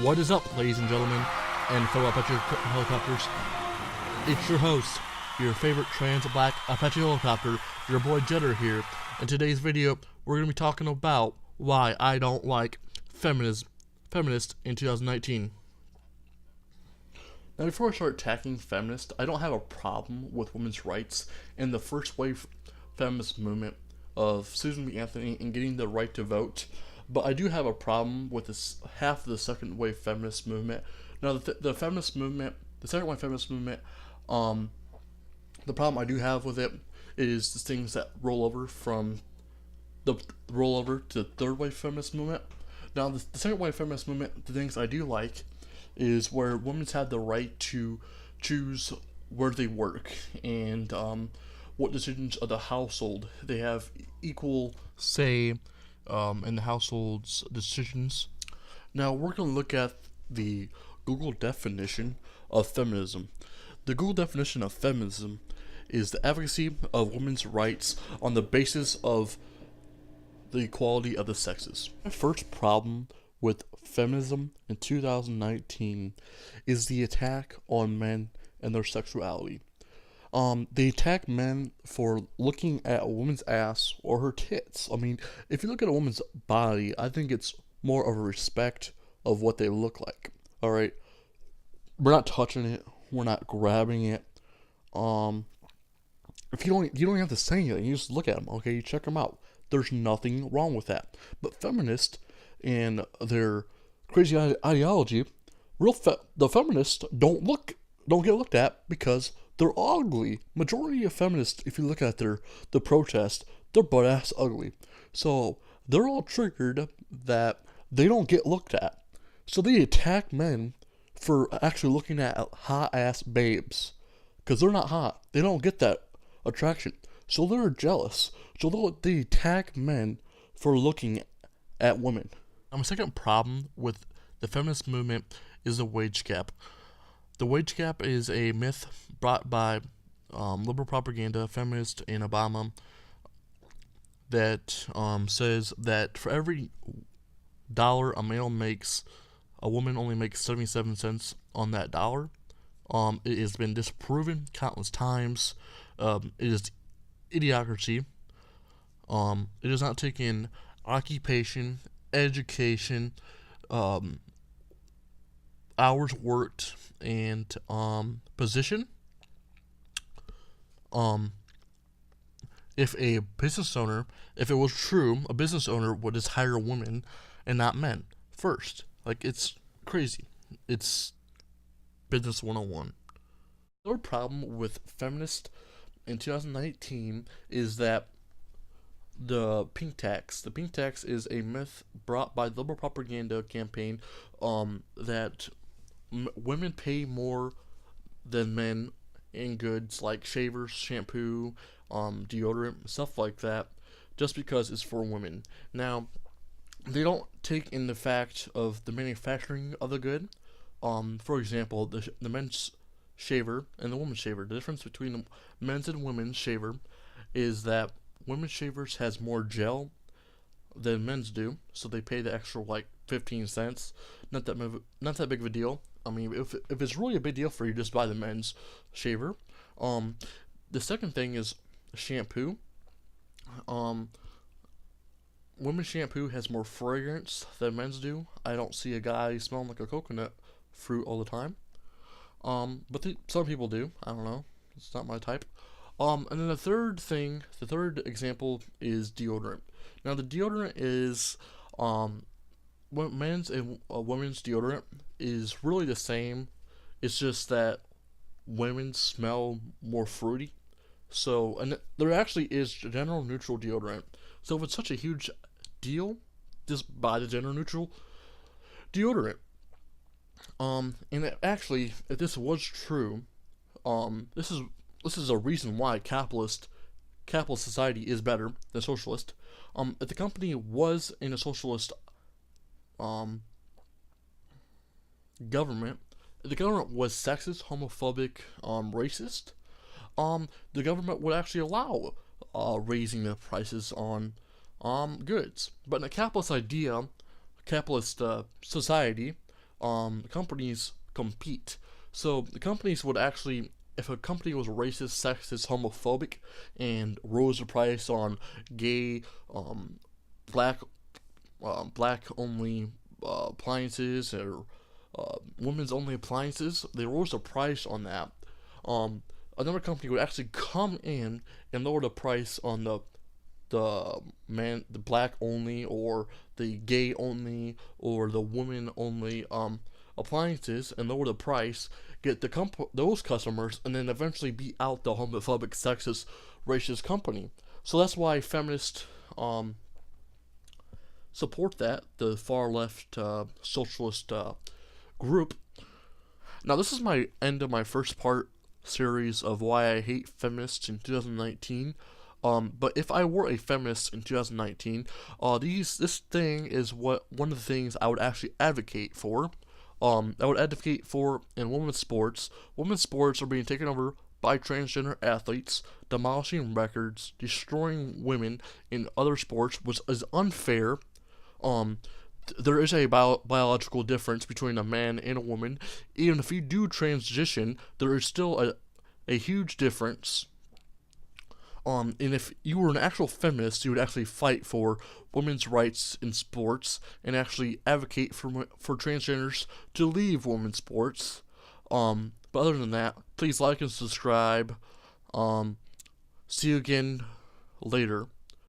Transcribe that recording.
What is up, ladies and gentlemen, and fellow Apache helicopters? It's your host, your favorite trans black Apache helicopter, your boy Jetter here. In today's video, we're going to be talking about why I don't like feminist in 2019. Now, before I start attacking feminists, I don't have a problem with women's rights and the first wave feminist movement of Susan B. Anthony and getting the right to vote. But I do have a problem with this half of the second wave feminist movement. Now, the feminist movement, the second wave feminist movement, the problem I do have with it is the things that roll over from the rollover to the third wave feminist movement. Now, the second wave feminist movement, the things I do like is where women have the right to choose where they work and what decisions of the household. They have equal say in the household's decisions. Now we're going to look at the Google definition of feminism. The Google definition of feminism is the advocacy of women's rights on the basis of the equality of the sexes. My first problem with feminism in 2019 is the attack on men and their sexuality. They attack men for looking at a woman's ass or her tits. I mean, if you look at a woman's body, I think it's more of a respect of what they look like. All right, we're not touching it, we're not grabbing it. If you don't have to say anything, you just look at them. Okay, you check them out. There's nothing wrong with that. But feminists and their crazy ideology, the feminists don't get looked at because they're ugly. Majority of feminists, if you look at the protest, they're butt ass ugly. So they're all triggered that they don't get looked at. So they attack men for actually looking at hot ass babes. Because they're not hot. They don't get that attraction. So they're jealous. So they attack men for looking at women. My second problem with the feminist movement is the wage gap. The wage gap is a myth brought by liberal propaganda, feminists, and Obama that says that for every dollar a male makes, a woman only makes 77 cents on that dollar. It has been disproven countless times. It is idiocracy. It does not take in occupation, education, hours worked, and position. If it was true, a business owner would just hire women and not men first. Like, it's crazy. It's business 101. Another problem with feminists in 2019 is that the pink tax. The pink tax is a myth brought by the liberal propaganda campaign that women pay more than men in goods like shavers, shampoo, deodorant, stuff like that, just because it's for women. Now, they don't take in the fact of the manufacturing of the good. For example, the men's shaver and the woman's shaver. The difference between the men's and women's shaver is that women's shavers has more gel than men's do, so they pay the extra like 15 cents. Not that big of a deal. I mean, if it's really a big deal for you, just buy the men's shaver. The second thing is shampoo. Women's shampoo has more fragrance than men's do. I don't see a guy smelling like a coconut fruit all the time. But some people do. I don't know. It's not my type. And then the third example is deodorant. Now, the deodorant is, men's and women's deodorant is really the same. It's just that women smell more fruity. So, and there actually is gender neutral deodorant. So if it's such a huge deal, just buy the gender neutral deodorant. And actually, if this was true, this is a reason why capitalist society is better than socialist. If the company was in a socialist government, if the government was sexist, homophobic, racist, the government would actually allow raising the prices on goods. But in a capitalist society, companies compete. So the companies would actually, if a company was racist, sexist, homophobic, and rose the price on gay, black, black only appliances or women's only appliances, they rose the price on that. Um, Another company would actually come in and lower the price on the black only or the gay only or the woman only appliances and lower the price, get those customers, and then eventually beat out the homophobic, sexist, racist company. So that's why feminists support that, the far left socialist group. Now, this is my end of my first part series of why I hate feminists in 2019. But if I were a feminist in 2019, this thing is one of the things I would actually advocate for. I would advocate for in women's sports. Women's sports are being taken over by transgender athletes, demolishing records, destroying women in other sports, which is unfair. Um, there is a biological difference between a man and a woman. Even if you do transition, there is still a huge difference. And if you were an actual feminist, you would actually fight for women's rights in sports and actually advocate for transgenders to leave women's sports. But other than that, please like and subscribe. See you again later.